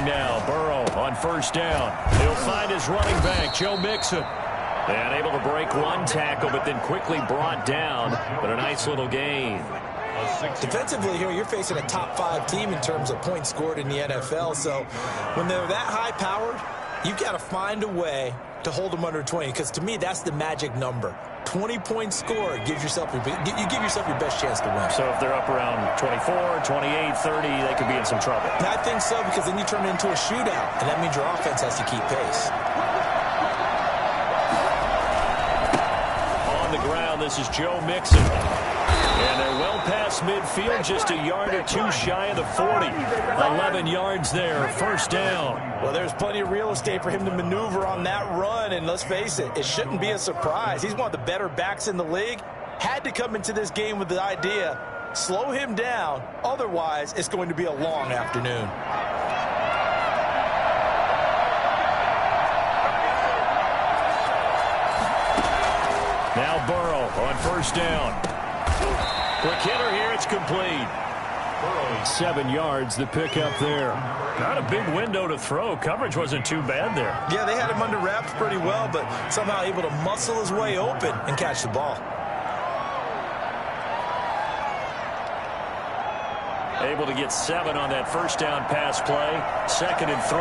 throwing now. Burrow on first down. He'll find his running back, Joe Mixon. And able to break one tackle, but then quickly brought down. But a nice little gain. Defensively here, you're facing a top 5 team in terms of points scored in the NFL. So when they're that high-powered, you've got to find a way to hold them under 20. Because to me, that's the magic number. 20 points scored, you give yourself your best chance to win. So if they're up around 24, 28, 30, they could be in some trouble. And I think so, because then you turn it into a shootout, and that means your offense has to keep pace. On the ground, this is Joe Mixon. And they're well past midfield, just a yard or two shy of the 40. 11 yards there, first down. Well, there's plenty of real estate for him to maneuver on that run, and let's face it, it shouldn't be a surprise. He's one of the better backs in the league. Had to come into this game with the idea, slow him down, otherwise it's going to be a long afternoon. Now Burrow on first down. Quick hitter here, it's complete. 7 yards, the pickup there. Not a big window to throw. Coverage wasn't too bad there. Yeah, they had him under wraps pretty well, but somehow able to muscle his way open and catch the ball. Able to get 7 on that first down pass play. 2nd and 3.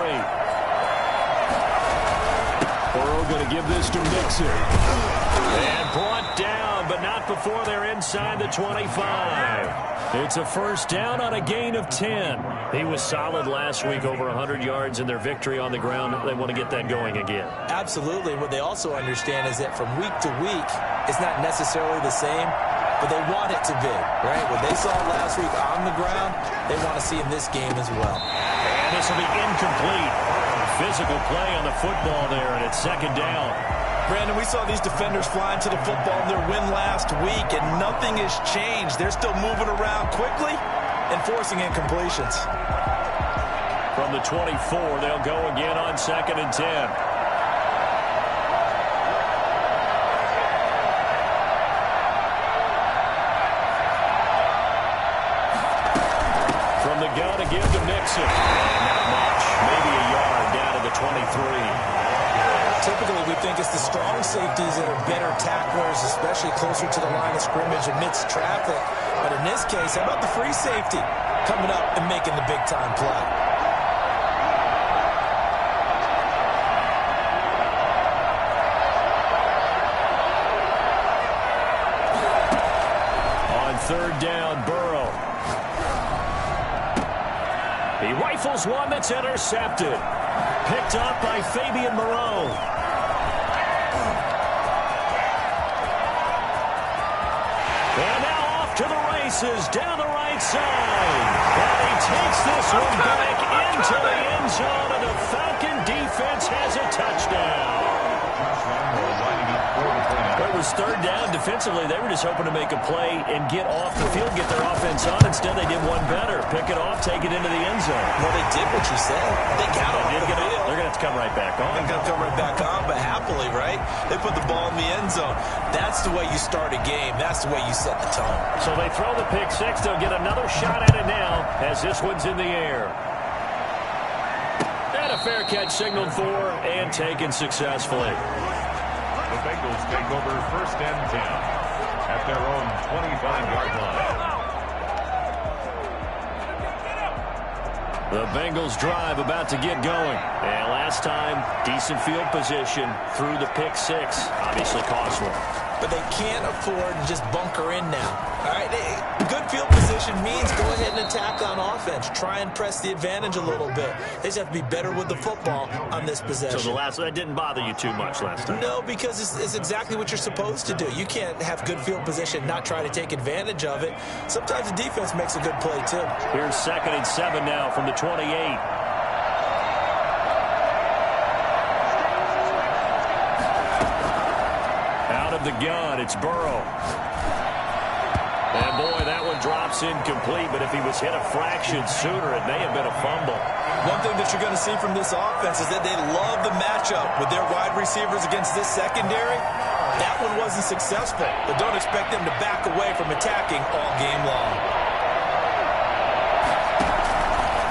Burrow going to give this to Mixon. And brought down, but not before they're inside the 25. It's a first down on a gain of 10. He was solid last week, over 100 yards in their victory on the ground. They want to get that going again. Absolutely. What they also understand is that from week to week, it's not necessarily the same, but they want it to be, right? What they saw last week on the ground, they want to see in this game as well. And this will be incomplete. Physical play on the football there, and it's 2nd down. Brandon, we saw these defenders flying to the football in their win last week, and nothing has changed. They're still moving around quickly and forcing incompletions. From the 24, they'll go again on 2nd and 10. From the gun, a give to Mixon. Not much, maybe a yard down to the 23. Typically, we think it's the strong safeties that are better tacklers, especially closer to the line of scrimmage amidst traffic. But in this case, how about the free safety coming up and making the big-time play? On 3rd down, Burrow. He rifles one that's intercepted. Picked up by Fabian Moreau. And now off to the races down the right side. And he takes this one back into the end zone, and the Falcon defense has a touchdown. It was 3rd down. Defensively, they were just hoping to make a play and get off the field, get their offense on. Instead, they did one better. Pick it off, take it into the end zone. Well, they did what you said. They got off the field. They're going to have to come right back on. They're going to come right back on, but happily, right? They put the ball in the end zone. That's the way you start a game. That's the way you set the tone. So they throw the pick 6. They'll get another shot at it now as this one's in the air. And a fair catch signaled for and taken successfully. The Bengals take over 1st and 10 at their own 25-yard line. The Bengals drive about to get going. And last time, decent field position through the pick 6. Obviously cost one. But they can't afford to just bunker in now. All right, good field position means go ahead and attack on offense. Try and press the advantage a little bit. They just have to be better with the football on this possession. So that didn't bother you too much last time? No, because it's exactly what you're supposed to do. You can't have good field position, not try to take advantage of it. Sometimes the defense makes a good play, too. Here's 2nd and 7 now from the 28. Out of the gun, it's Burrow. And boy, that one drops incomplete, but if he was hit a fraction sooner, it may have been a fumble. One thing that you're going to see from this offense is that they love the matchup with their wide receivers against this secondary. That one wasn't successful, but don't expect them to back away from attacking all game long.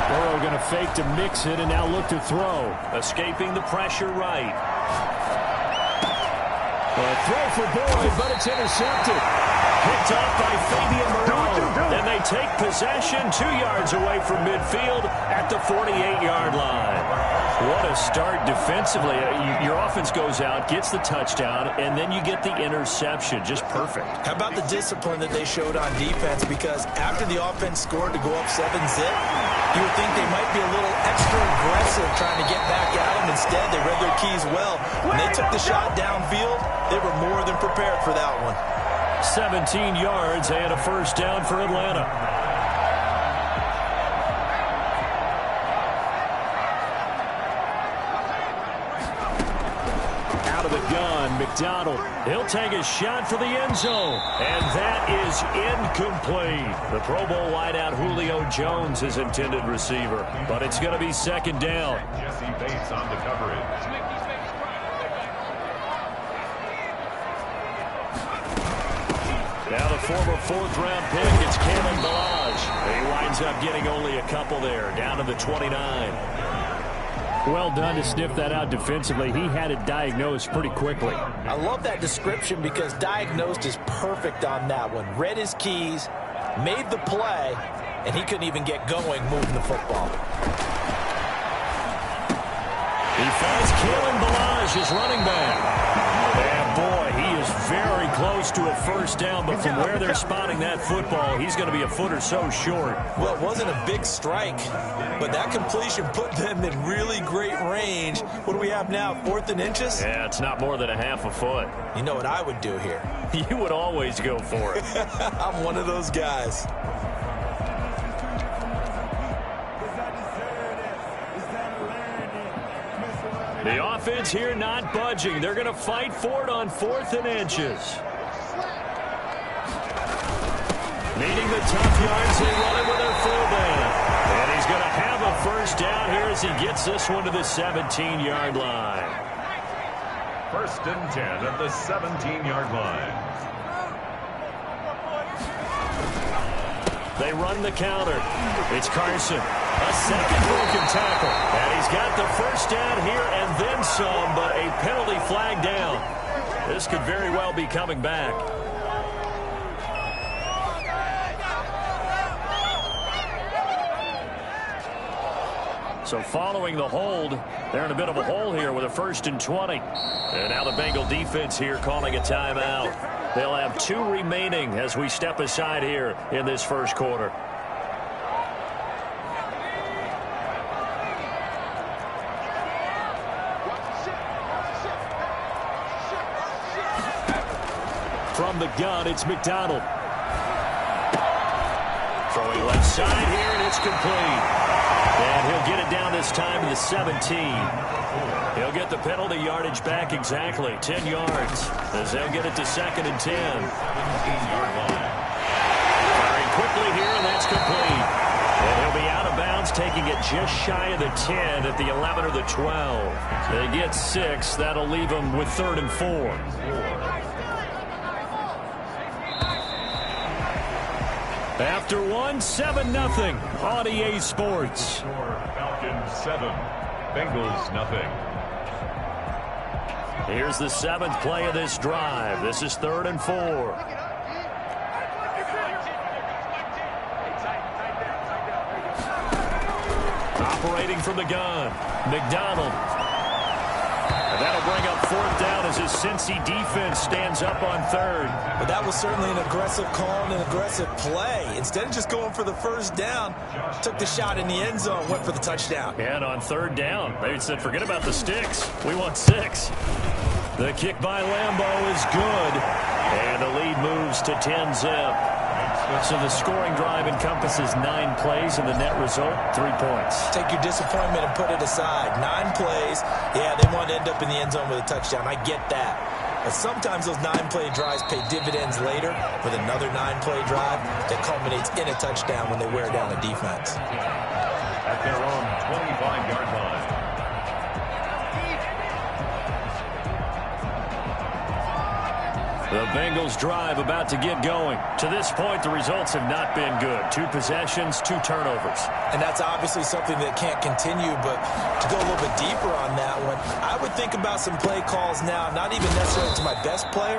Burrow going to fake to mix it and now look to throw. Escaping the pressure right. A throw for Boyd, but it's intercepted. Picked off by Fabian Moreau. And they take possession 2 yards away from midfield at the 48-yard line. What a start defensively. Your offense goes out, gets the touchdown, and then you get the interception. Just perfect. How about the discipline that they showed on defense? Because after the offense scored to go up 7-zip, you would think they might be a little extra aggressive trying to get back at them. Instead, they read their keys well. When they took the shot downfield, they were more than prepared for that one. 17 yards and a first down for Atlanta. Out of the gun, McDonald. He'll take a shot for the end zone. And that is incomplete. The Pro Bowl wideout Julio Jones is intended receiver. But it's going to be second down. Jesse Bates on the coverage. Now the former fourth-round pick, it's Kalen Ballage. He winds up getting only a couple there, down to the 29. Well done to sniff that out defensively. He had it diagnosed pretty quickly. I love that description because diagnosed is perfect on that one. Read his keys, made the play, and he couldn't even get going moving the football. He finds Kalen Ballage, his running back. And boy, he is very close to a first down, but from where they're spotting that football, he's going to be a foot or so short. Well, it wasn't a big strike, but that completion put them in really great range. What do we have now, 4th and inches? Yeah, it's not more than a half a foot. You know what I would do here? You would always go for it. I'm one of those guys. The offense here not budging. They're going to fight for it on 4th and inches. Needing the tough yards, they run it with their fullback. And he's going to have a first down here as he gets this one to the 17-yard line. 1st and 10 at the 17-yard line. They run the counter. It's Carson. A second broken tackle. And he's got the first down here and then some, but a penalty flag down. This could very well be coming back. So following the hold, they're in a bit of a hole here with a 1st and 20. And now the Bengal defense here calling a timeout. They'll have 2 remaining as we step aside here in this first quarter. From the gun, it's McDonald. Throwing left side here, and it's complete. And he'll get it down this time to the 17. He'll get the penalty yardage back exactly, 10 yards, as they'll get it to 2nd and 10. Firing quickly here, and that's complete. And he'll be out of bounds, taking it just shy of the 10 at the 11 or the 12. They get 6. That'll leave them with 3rd and 4. After 1, 7-0 on EA Sports. Falcons 7, Bengals nothing. Here's the 7th play of this drive. This is 3rd and 4. Operating from the gun, McDonald. And that'll bring up 4th down as his Cincy defense stands up on 3rd. But that was certainly an aggressive call and an aggressive play. Instead of just going for the first down, took the shot in the end zone, went for the touchdown. And on 3rd down, they said, forget about the sticks. We want 6. The kick by Lambeau is good. And the lead moves to 10-zip. So the scoring drive encompasses 9 plays, and the net result, 3 points. Take your disappointment and put it aside. 9 plays. Yeah, they want to end up in the end zone with a touchdown. I get that. But sometimes those 9-play drives pay dividends later with another 9-play drive that culminates in a touchdown when they wear down a defense. At their own 25-yard line. The Bengals drive about to get going. To this point, the results have not been good. 2 possessions, 2 turnovers. And that's obviously something that can't continue, but to go a little bit deeper on that one, I would think about some play calls now, not even necessarily to my best player,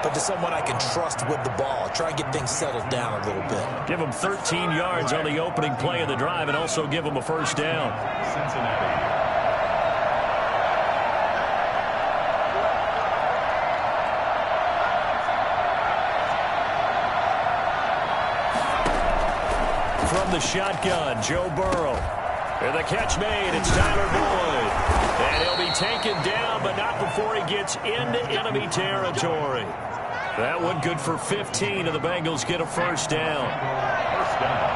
but to someone I can trust with the ball. Try and get things settled down a little bit. Give them 13 yards on the opening play of the drive and also give them a first down. Cincinnati. From the shotgun, Joe Burrow. And the catch made, it's Tyler Boyd. And he'll be taken down, but not before he gets into enemy territory. That one good for 15, and the Bengals get a first down. First down.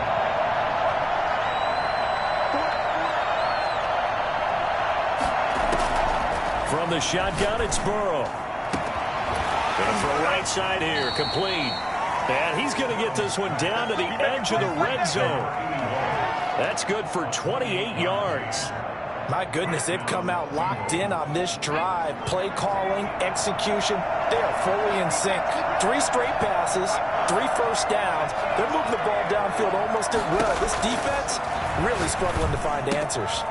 From the shotgun, it's Burrow. Gonna throw right side here, complete. And he's going to get this one down to the edge of the red zone. That's good for 28 yards. My goodness, they've come out locked in on this drive. Play calling, execution, they are fully in sync. 3 straight passes, 3 first downs. They're moving the ball downfield almost at will. This defense really struggling to find answers.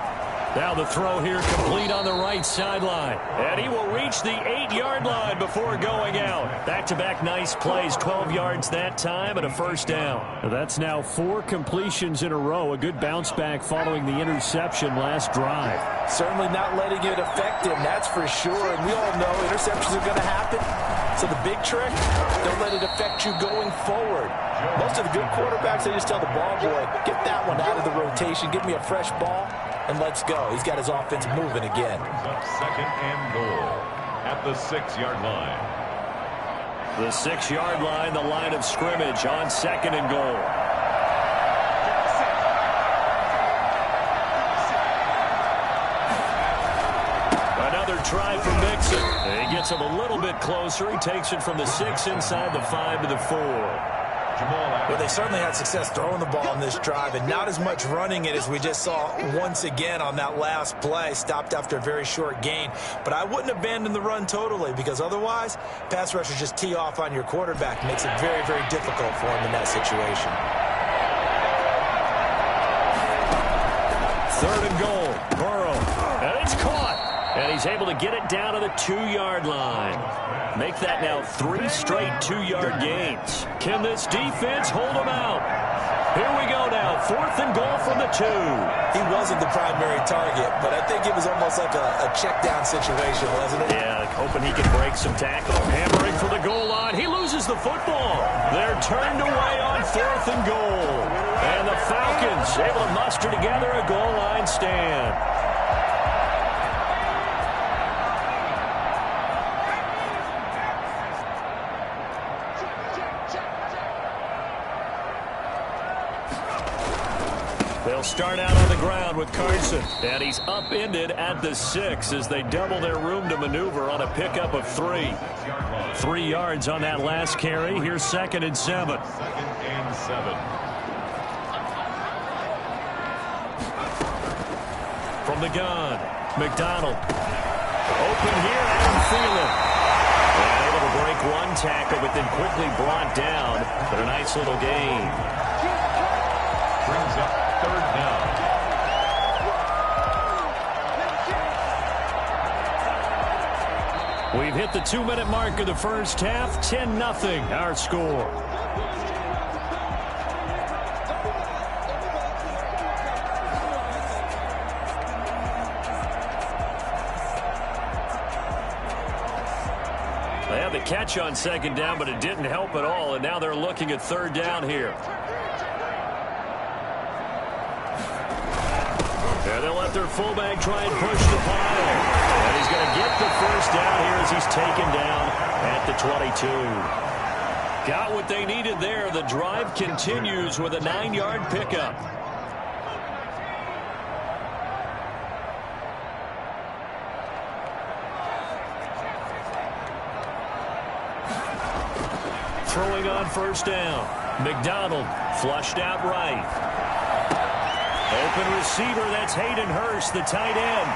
Now the throw here complete on the right sideline. And he will reach the 8-yard line before going out. Back-to-back nice plays, 12 yards that time and a first down. That's now 4 completions in a row. A good bounce back following the interception last drive. Certainly not letting it affect him, that's for sure. And we all know interceptions are going to happen. So the big trick, don't let it affect you going forward. Most of the good quarterbacks, they just tell the ball boy, get that one out of the rotation, give me a fresh ball, and let's go. He's got his offense moving again. Second and goal at the 6-yard line. The 6-yard line, the line of scrimmage on second and goal. Another try for Mixon. He gets him a little bit closer. He takes it from the 6 inside the 5 to the 4. Well, they certainly had success throwing the ball on this drive and not as much running it as we just saw once again on that last play. Stopped after a very short gain. But I wouldn't abandon the run totally because otherwise, pass rushers just tee off on your quarterback. Makes it very, very difficult for him in that situation. 3rd and goal. Burrow. And it's caught. And he's able to get it down to the 2-yard line. Make that now 3 straight 2-yard gains. Can this defense hold them out? Here we go now. 4th and goal from the 2. He wasn't the primary target, but I think it was almost like a check down situation, wasn't it? Yeah, hoping he could break some tackle. Hammering for the goal line. He loses the football. They're turned away on 4th and goal. And the Falcons able to muster together a goal line stand. They'll start out on the ground with Carson. And he's upended at the 6 as they double their room to maneuver on a pickup of 3. 3 yards on that last carry. Here's 2nd and 7. 2nd and 7. From the gun, McDonald. Open here, Adam Thielen. And able to break 1 tackle, but then quickly brought down. But a nice little gain. Brings up 3rd down. We've hit the 2-minute mark of the first half. 10-0 our score. They had the catch on 2nd down, but it didn't help at all. And now they're looking at 3rd down here. And they'll let their fullback try and push the pile. And he's going to get the first down here as he's taken down at the 22. Got what they needed there. The drive continues with a 9-yard pickup. Throwing on 1st down. McDonald flushed out right. Open receiver, that's Hayden Hurst, the tight end.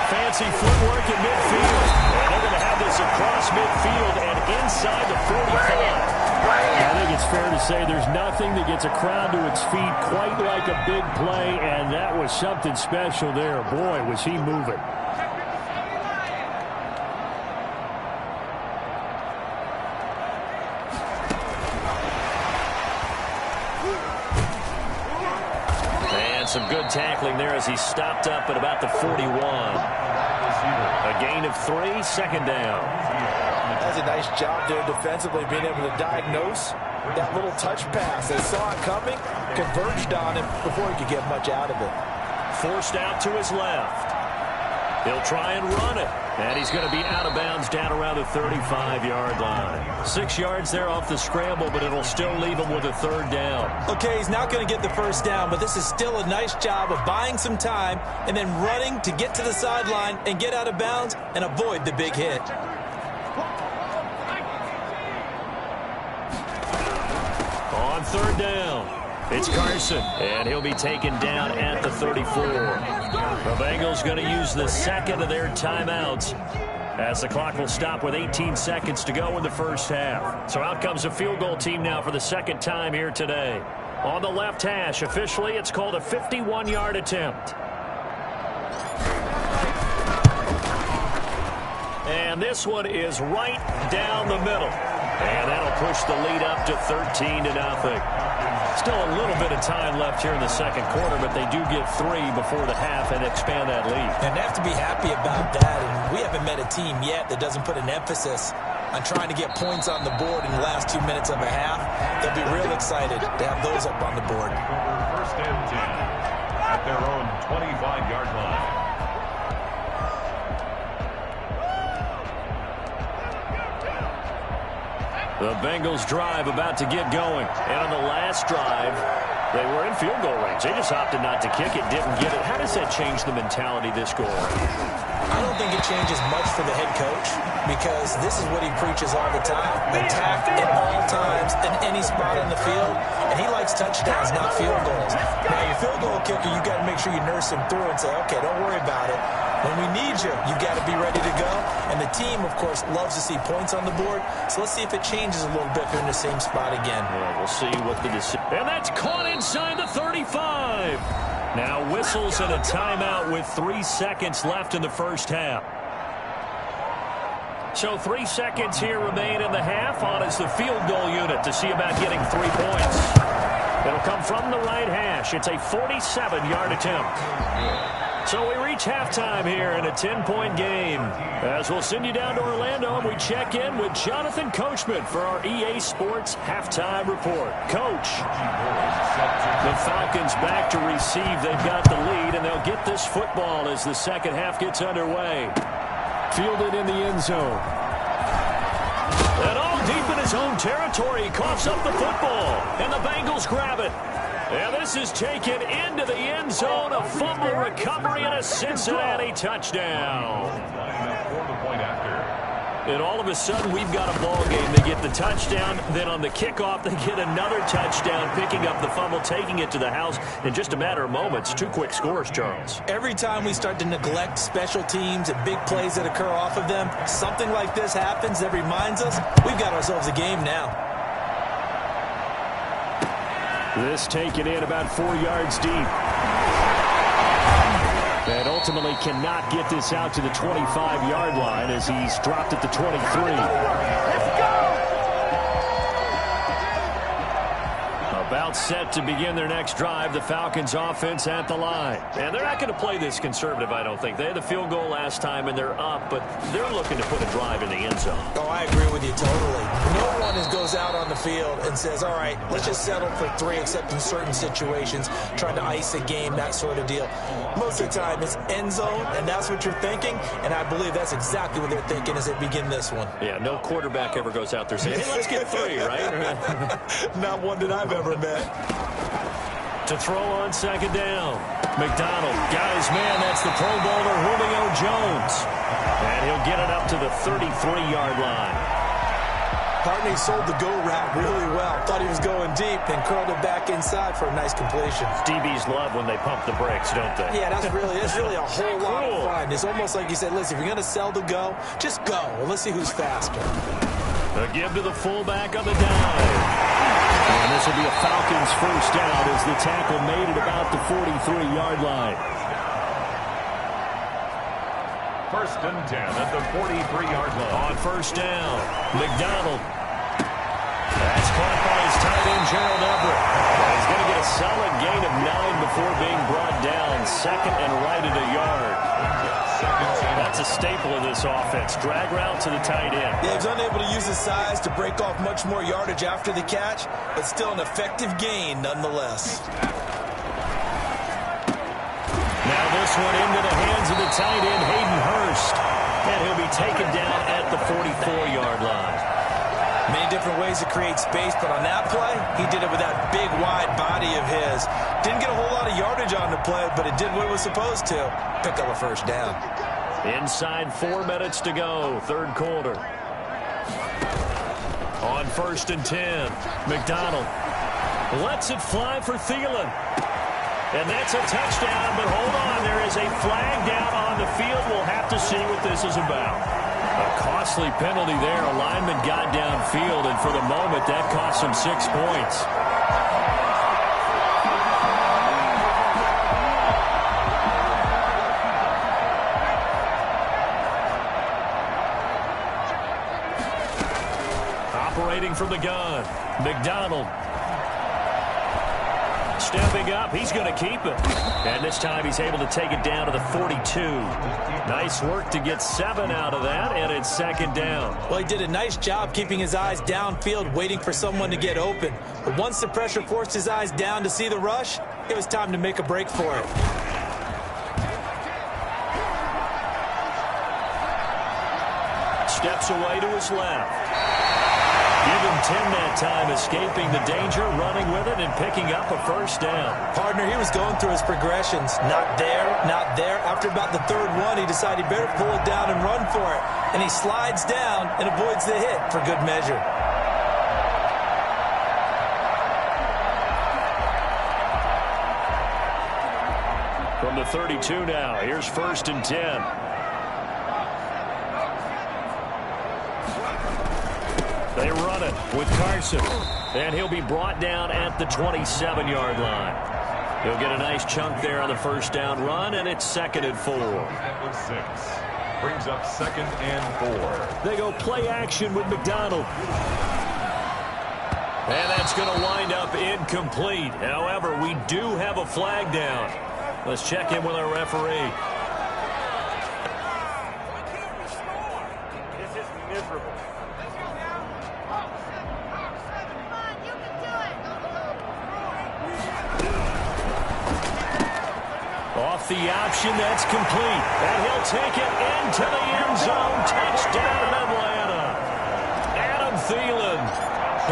Fancy footwork in midfield. And they're going to have this across midfield say there's nothing that gets a crowd to its feet quite like a big play, and that was something special there. Boy, was he moving. And some good tackling there as he stopped up at about the 41. A gain of 3, second down. That's a nice job there defensively, being able to diagnose that little touch pass. They saw it coming, converged on him before he could get much out of it. Forced out to his left. He'll try and run it. And he's going to be out of bounds down around the 35-yard line. 6 yards there off the scramble, but it'll still leave him with a third down. Okay, he's not going to get the first down, but this is still a nice job of buying some time and then running to get to the sideline and get out of bounds and avoid the big hit. On third down, it's Carson, and he'll be taken down at the 34. The Bengals going to use the second of their timeouts as the clock will stop with 18 seconds to go in the first half. So out comes a field goal team now for the second time here today. On the left hash, officially, it's called a 51-yard attempt. And this one is right down the middle. And that'll push the lead up to 13-0. Still a little bit of time left here in the second quarter, but they do get 3 before the half and expand that lead. And they have to be happy about that. And we haven't met a team yet that doesn't put an emphasis on trying to get points on the board in the last 2 minutes of a half. They'll be real excited to have those up on the board. First and 10 at their own 25-yard line. The Bengals drive about to get going. And on the last drive, they were in field goal range. They just opted not to kick it, didn't get it. How does that change the mentality this goal? I don't think it changes much for the head coach because this is what he preaches all the time. Attack at all times in any spot on the field. And he likes touchdowns, not field goals. Now, your field goal kicker, you got to make sure you nurse him through and say, okay, don't worry about it. When we need you, you got to be ready to go. And the team, of course, loves to see points on the board. So let's see if it changes a little bit if they're in the same spot again. Yeah, we'll see what the decision. And that's caught inside the 35. Now whistles and a timeout with 3 seconds left in the first half. So 3 seconds here remain in the half. On is the field goal unit to see about getting 3 points. It'll come from the right hash. It's a 47-yard attempt. So we reach halftime here in a 10-point game. As we'll send you down to Orlando, and we check in with Jonathan Coachman for our EA Sports Halftime Report. Coach, the Falcons back to receive. They've got the lead, and they'll get this football as the second half gets underway. Fielded in the end zone. And all deep in his own territory, he coughs up the football, and the Bengals grab it. And this is taken into the end zone, a fumble recovery and a Cincinnati touchdown. And all of a sudden, we've got a ball game. They get the touchdown, then on the kickoff, they get another touchdown, picking up the fumble, taking it to the house in just a matter of moments. 2 quick scores, Charles. Every time we start to neglect special teams and big plays that occur off of them, something like this happens that reminds us we've got ourselves a game now. This taken in about 4 yards deep. And ultimately cannot get this out to the 25-yard line as he's dropped at the 23. Let's go! About set to begin their next drive, the Falcons offense at the line. And they're not going to play this conservative, I don't think. They had the field goal last time, and they're up, but they're looking to put a drive in the end zone. Oh, I agree with you totally. No one goes out on the field and says, all right, let's just settle for 3, except in certain situations, trying to ice a game, that sort of deal. Most of the time, it's end zone, and that's what you're thinking, and I believe that's exactly what they're thinking as they begin this one. Yeah, no quarterback ever goes out there saying, hey, let's get 3, right? Not one that I've ever met. To throw on second down. McDonald got his man. That's the Pro Bowler Julio Jones. And he'll get it up to the 33-yard line. Partney sold the go route really well. Thought he was going deep and curled it back inside for a nice completion. DBs love when they pump the brakes, don't they? Yeah, that's really a whole lot of fun. It's almost like you said, listen, if you're going to sell the go, just go. Well, let's see who's faster. A give to the fullback on the dive. And this will be a Falcons first down as the tackle made it about the 43-yard line. First and 10 at the 43-yard line. On first down, McDonald. That's caught by his tight end, Gerald Everett. He's going to get a solid gain of 9 before being brought down. Second and right at a yard. That's a staple of this offense. Drag route to the tight end. Yeah, he's unable to use his size to break off much more yardage after the catch, but still an effective gain nonetheless. Now this one into the hands of the tight end, Hayden Hurst. And he'll be taken down at the 44-yard line. Many different ways to create space, but on that play, he did it with that big, wide body of his. Didn't get a whole lot of yardage on the play, but it did what it was supposed to. Pick up a first down. Inside 4 minutes to go, third quarter. On first and 10, McDonald lets it fly for Thielen. And that's a touchdown, but hold on, there is a flag down on the field. We'll have to see what this is about. A costly penalty there. A lineman got downfield, and for the moment, that cost him 6 points. Operating from the gun, McDonald. Stepping up, he's going to keep it. And this time he's able to take it down to the 42. Nice work to get 7 out of that, and it's second down. Well, he did a nice job keeping his eyes downfield, waiting for someone to get open. But once the pressure forced his eyes down to see the rush, it was time to make a break for it. Steps away to his left. Give him 10 that time, escaping the danger, running with it, and picking up a first down. Partner, he was going through his progressions. Not there, not there. After about the third one, he decided he better pull it down and run for it. And he slides down and avoids the hit for good measure. From the 32 now, here's first and 10. They run it with Carson, and he'll be brought down at the 27-yard line. He'll get a nice chunk there on the first down run, and it's second and 4. That was 6. Brings up second and 4. They go play action with McDonald. And that's going to wind up incomplete. However, we do have a flag down. Let's check in with our referee. This is miserable. Off the option, that's complete. And he'll take it into the end zone. Touchdown, Atlanta. Adam Thielen,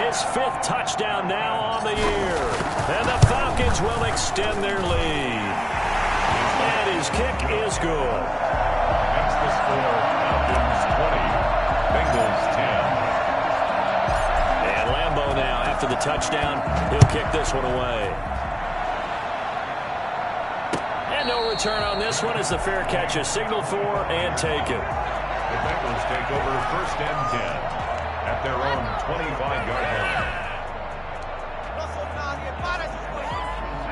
his 5th touchdown now on the year. And the Falcons will extend their lead. And his kick is good. That's the score. Falcons 20, Bengals 10. And Lambeau now, after the touchdown, he'll kick this one away. And no return on this one as the fair catch is signaled for and taken. The Bengals take over first and 10 at their own 25-yard line.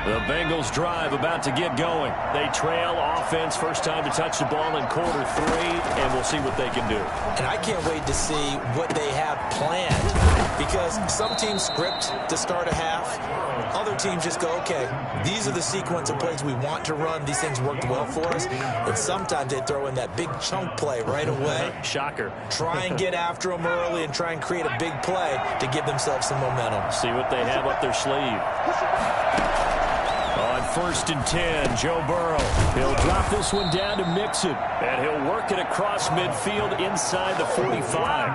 The Bengals drive about to get going. They trail offense, first time to touch the ball in quarter 3, and we'll see what they can do. And I can't wait to see what they have planned, because some teams script to start a half. Other teams just go, okay, these are the sequence of plays we want to run. These things worked well for us. And sometimes they throw in that big chunk play right away. Shocker. Try and get after them early and try and create a big play to give themselves some momentum. See what they have up their sleeve. On first and 10, Joe Burrow. He'll drop this one down to Mixon, and he'll work it across midfield inside the 45.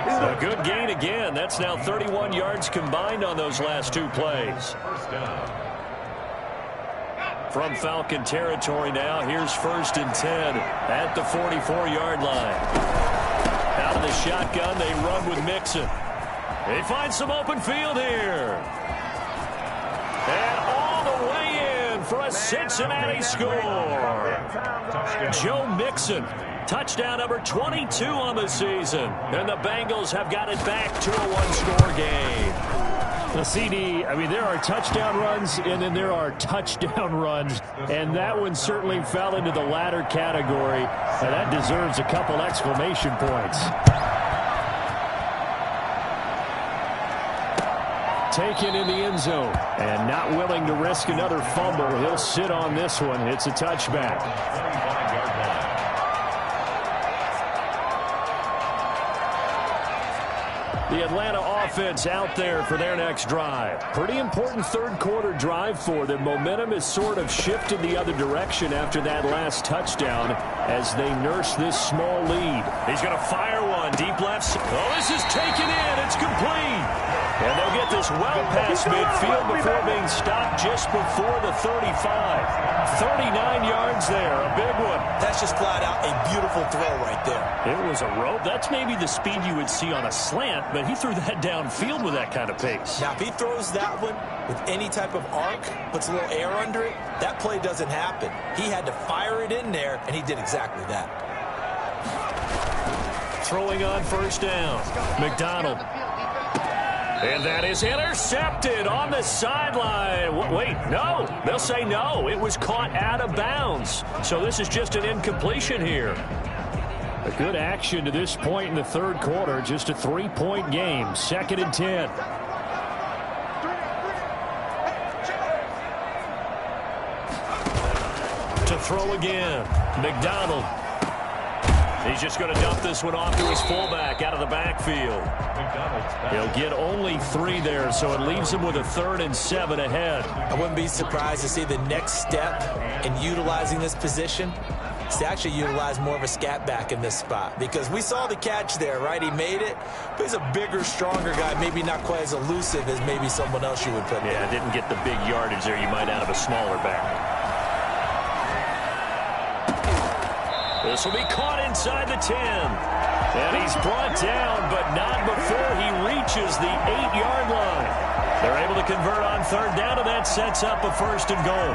A good gain again. That's now 31 yards combined on those last 2 plays. From Falcon territory now, here's first and 10 at the 44-yard line. Out of the shotgun, they run with Mixon. They find some open field here. And all the way in for a Cincinnati score. Joe Mixon, touchdown number 22 on the season. And the Bengals have got it back to a one-score game. The CD, I mean, there are touchdown runs, and then there are touchdown runs, and that one certainly fell into the latter category, and that deserves a couple exclamation points. Taken in the end zone, and not willing to risk another fumble. He'll sit on this one. It's a touchback. The Atlanta offense out there for their next drive. Pretty important third-quarter drive for them. Momentum has sort of shifted the other direction after that last touchdown as they nurse this small lead. He's going to fire one deep left. Oh, this is taken in. It's complete. And they'll get this well past midfield before being stopped just before the 35. 39 yards there, a big one. That's just flat out a beautiful throw right there. It was a rope. That's maybe the speed you would see on a slant, but he threw that downfield with that kind of pace. Now, if he throws that one with any type of arc, puts a little air under it, that play doesn't happen. He had to fire it in there, and he did exactly that. Throwing on first down. McDonald. And that is intercepted on the sideline. Wait, no. They'll say no. It was caught out of bounds. So this is just an incompletion here. A good action to this point in the third quarter. Just a 3-point game. 2nd and 10. To throw again. McDonald. He's just going to dump this one off to his fullback out of the backfield. He'll get only 3 there, so it leaves him with a 3rd and 7 ahead. I wouldn't be surprised to see the next step in utilizing this position is to actually utilize more of a scat back in this spot, because we saw the catch there, right? He made it, but he's a bigger, stronger guy, maybe not quite as elusive as maybe someone else you would put there. Yeah, didn't get the big yardage there you might out of a smaller back. This will be caught inside the 10. And he's brought down, but not before he reaches the 8-yard line. They're able to convert on third down, and that sets up a 1st and goal.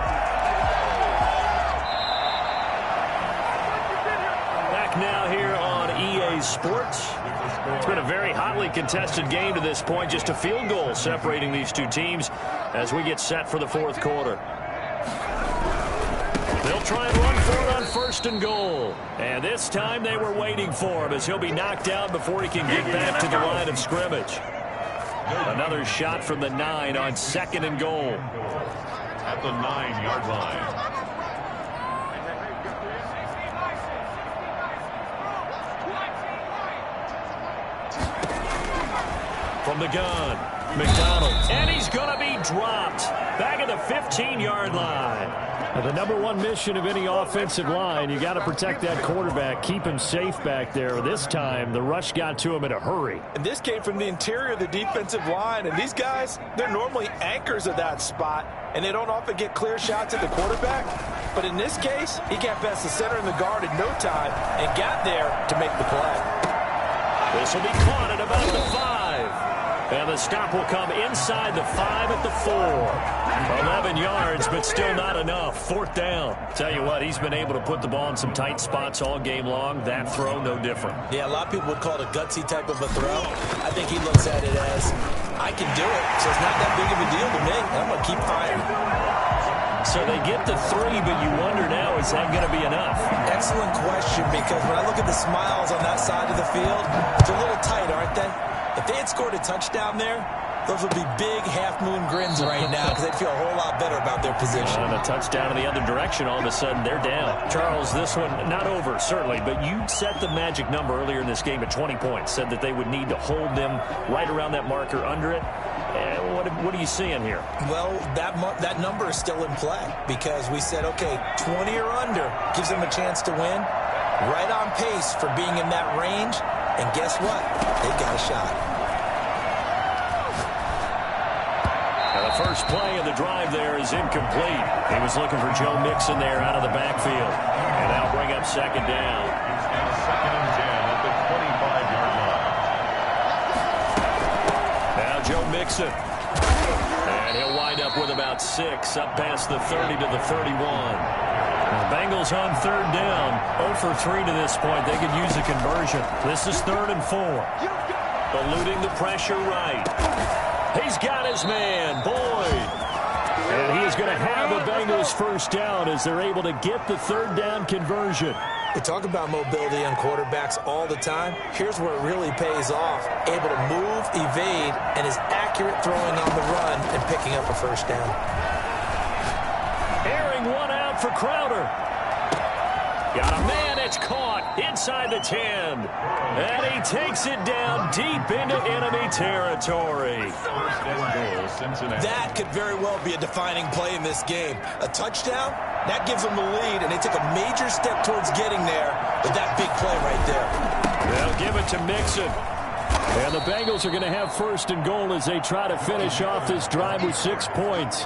Back now here on EA Sports. It's been a very hotly contested game to this point. Just a field goal separating these two teams as we get set for the fourth quarter. They'll try and run for it on 1st and goal. And this time they were waiting for him as he'll be knocked down before he can get back to the line of scrimmage. Another shot from the 9 on 2nd and goal. At the 9-yard line. From the gun, McDonald. And he's going to be dropped back at the 15-yard line. The number one mission of any offensive line, you got to protect that quarterback, keep him safe back there. This time, the rush got to him in a hurry. And this came from the interior of the defensive line. And these guys, they're normally anchors of that spot, and they don't often get clear shots at the quarterback. But in this case, he got past the center and the guard in no time and got there to make the play. This will be caught at about the 5. And the stop will come inside the 5 at the 4. 11 yards, but still not enough. 4th down. Tell you what, he's been able to put the ball in some tight spots all game long. That throw, no different. Yeah, a lot of people would call it a gutsy type of a throw. I think he looks at it as, I can do it, so it's not that big of a deal to me. I'm going to keep firing. So they get the 3, but you wonder now, is that going to be enough? Excellent question, because when I look at the smiles on that side of the field, it's a little tight, aren't they? If they had scored a touchdown there, those would be big half-moon grins right now because they'd feel a whole lot better about their position. And a touchdown in the other direction, all of a sudden they're down. Charles, this one not over, certainly, but you set the magic number earlier in this game at 20 points, said that they would need to hold them right around that marker under it. What are you seeing here? Well, that number is still in play because we said, okay, 20 or under gives them a chance to win. Right on pace for being in that range. And guess what? They got a shot. Now the first play of the drive there is incomplete. He was looking for Joe Mixon there out of the backfield. And that'll bring up 2nd down. It's now 2nd and 10 at the 25-yard line. Now Joe Mixon. And And he'll wind up with about 6 up past the 30 to the 31. The Bengals on third down, 0 for 3 to this point. They could use a conversion. This is 3rd and 4. Eluding the pressure right. He's got his man, Boyd. And he is going to have a Bengals first down as they're able to get the 3rd down conversion. We talk about mobility on quarterbacks all the time. Here's where it really pays off. Able to move, evade, and is accurate throwing on the run and picking up a first down. Airing one out for Crowder. Got a man, it's caught inside the 10. And he takes it down deep into enemy territory. First and goal, Cincinnati. That could very well be a defining play in this game. A touchdown, that gives them the lead, and they took a major step towards getting there with that big play right there. They'll give it to Mixon. And the Bengals are going to have 1st and goal as they try to finish off this drive with 6 points.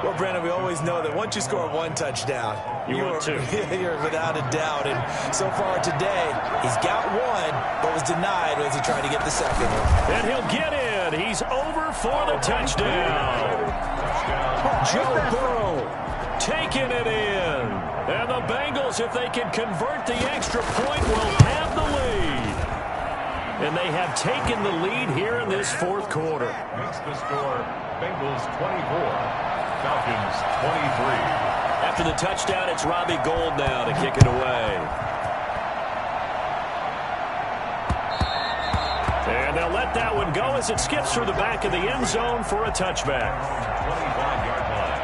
Well, Brandon, we always know that once you score 1 touchdown, you're without a doubt. And so far today, he's got 1, but was denied as he tried to get the second one. And he'll get in. He's over for the touchdown. Joe Burrow taking it in. And the Bengals, if they can convert the extra point, will have the lead. And they have taken the lead here in this 4th quarter. Makes the score Bengals 24. Falcons 23. After the touchdown, it's Robbie Gould now to kick it away. And they'll let that one go as it skips through the back of the end zone for a touchback. 25-yard line.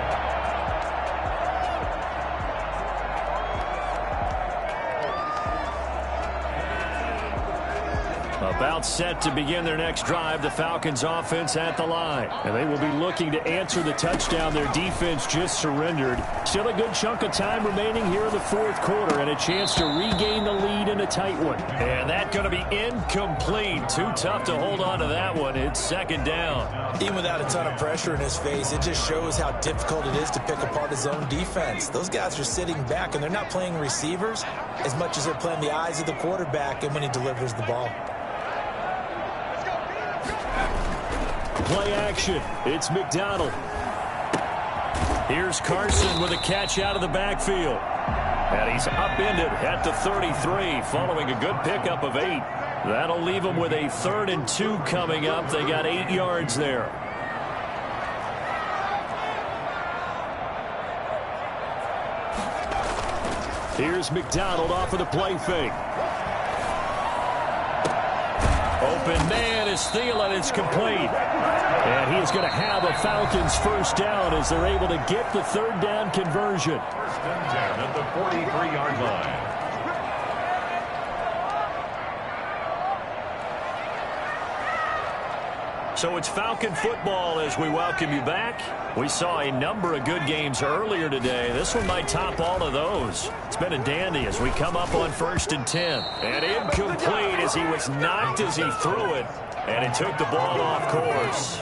About set to begin their next drive, the Falcons offense at the line. And they will be looking to answer the touchdown their defense just surrendered. Still a good chunk of time remaining here in the 4th quarter and a chance to regain the lead in a tight one. And that's going to be incomplete. Too tough to hold on to that one. It's 2nd down. Even without a ton of pressure in his face, it just shows how difficult it is to pick apart his own defense. Those guys are sitting back, and they're not playing receivers as much as they're playing the eyes of the quarterback and when he delivers the ball. Play action. It's McDonald. Here's Carson with a catch out of the backfield. And he's upended at the 33 following a good pickup of 8. That'll leave them with a 3rd and 2 coming up. They got 8 yards there. Here's McDonald off of the play fake. Open man is Thielen. It's complete. And he is going to have a Falcons first down as they're able to get the 3rd down conversion. 1st and 10 at the 43-yard line. So it's Falcon football as we welcome you back. We saw a number of good games earlier today. This one might top all of those. It's been a dandy as we come up on 1st and 10. And incomplete as he was knocked as he threw it. And it took the ball off course.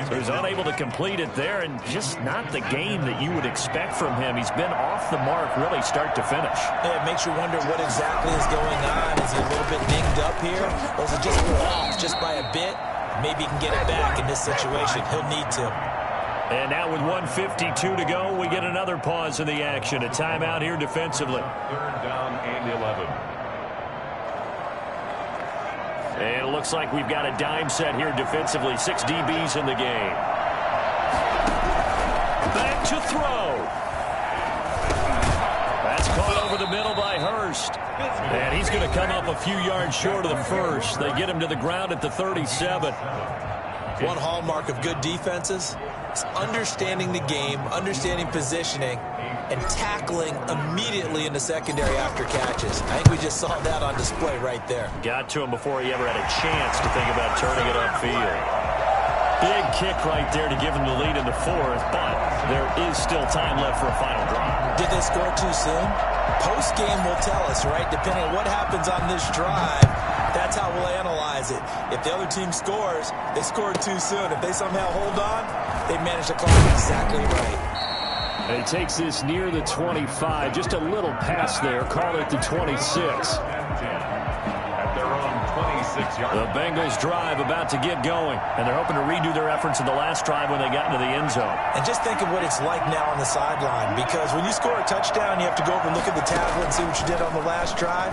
So he's unable to complete it there, and just not the game that you would expect from him. He's been off the mark really start to finish. Yeah, it makes you wonder what exactly is going on. Is he a little bit dinged up here? Or is it just off just by a bit? Maybe he can get it back in this situation. He'll need to. And now with 1:52 to go, we get another pause in the action. A timeout here defensively. 3rd down and 11. And it looks like we've got a dime set here defensively. 6 DBs in the game. Back to throw. That's caught over the middle by Hurst. And he's going to come up a few yards short of the first. They get him to the ground at the 37. One hallmark of good defenses is understanding the game, understanding positioning, and tackling immediately in the secondary after catches. I think we just saw that on display right there. Got to him before he ever had a chance to think about turning it upfield. Big kick right there to give him the lead in the 4th, but there is still time left for a final drive. Did they score too soon? Post-game will tell us, right? Depending on what happens on this drive, that's how we'll analyze it. If the other team scores, they scored too soon. If they somehow hold on, they manage the clock exactly right. And he takes this near the 25. Just a little pass there. Call it the 26. At their own yards. The Bengals drive about to get going, and they're hoping to redo their efforts in the last drive when they got into the end zone. And just think of what it's like now on the sideline, because when you score a touchdown, you have to go over and look at the tablet and see what you did on the last drive.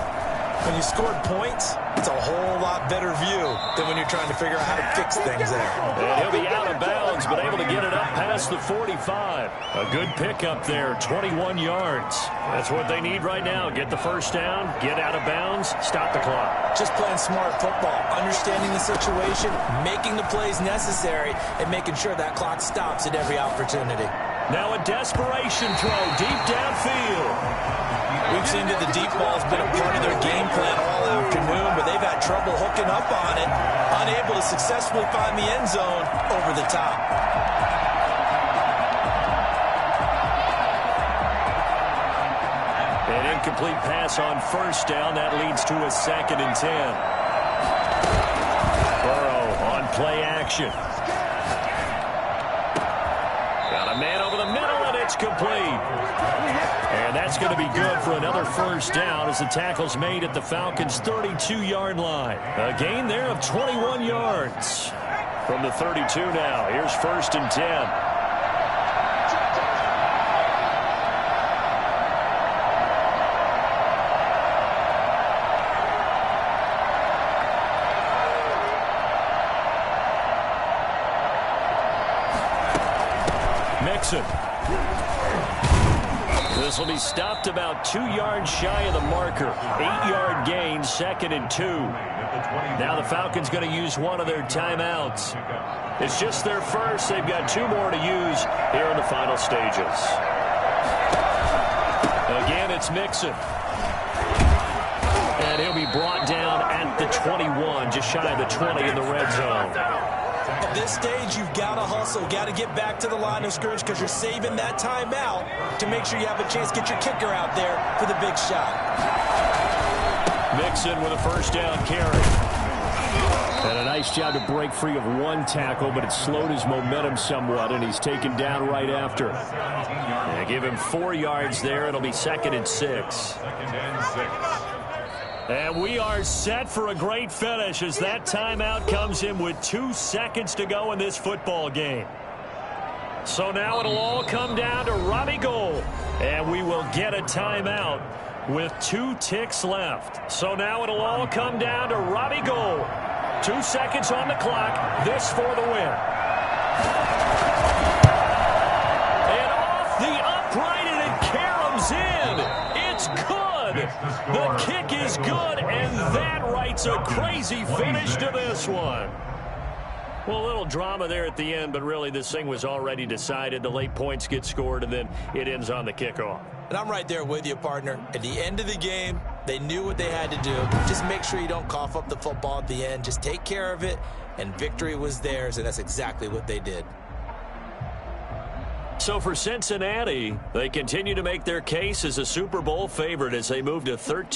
When you scored points, it's a whole lot better view than when you're trying to figure out how to fix things there. And he'll be out of bounds, but able to get it up past the 45. A good pickup there, 21 yards. That's what they need right now. Get the first down, get out of bounds, stop the clock. Just playing smart football, understanding the situation, making the plays necessary, and making sure that clock stops at every opportunity. Now a desperation throw deep downfield. We've seen that the deep ball has been a part of their game plan all afternoon, but they've had trouble hooking up on it, unable to successfully find the end zone over the top. An incomplete pass on first down. That leads to a 2nd and 10. Burrow on play action. Got a man over the middle, and it's complete. And that's going to be good for another first down as the tackle's made at the Falcons' 32-yard line. A gain there of 21 yards. From the 32 now, here's 1st and 10. This will be stopped about 2 yards shy of the marker. 8-yard gain, 2nd and 2. Now the Falcons going to use one of their timeouts. It's just their first. They've got 2 more to use here in the final stages. Again, it's Mixon. And he'll be brought down at the 21, just shy of the 20 in the red zone. At this stage, you've got to hustle, got to get back to the line of scrimmage because you're saving that timeout to make sure you have a chance to get your kicker out there for the big shot. Mixon with a first down carry. And a nice job to break free of one tackle, but it slowed his momentum somewhat, and he's taken down right after. They give him 4 yards there. It'll be 2nd and 6. And we are set for a great finish as that timeout comes in with 2 seconds to go in this football game. So now it'll all come down to Robbie Gould, and we will get a timeout with 2 ticks left. So now it'll all come down to Robbie Gould. 2 seconds on the clock. This for the win. And off the upright, and it caroms in. It's good. The kick is good, and that writes a crazy finish to this one. Well, a little drama there at the end, but really this thing was already decided. The late points get scored, and then it ends on the kickoff. And I'm right there with you, partner. At the end of the game, they knew what they had to do. Just make sure you don't cough up the football at the end. Just take care of it, and victory was theirs, and that's exactly what they did. So for Cincinnati, they continue to make their case as a Super Bowl favorite as they move to 13.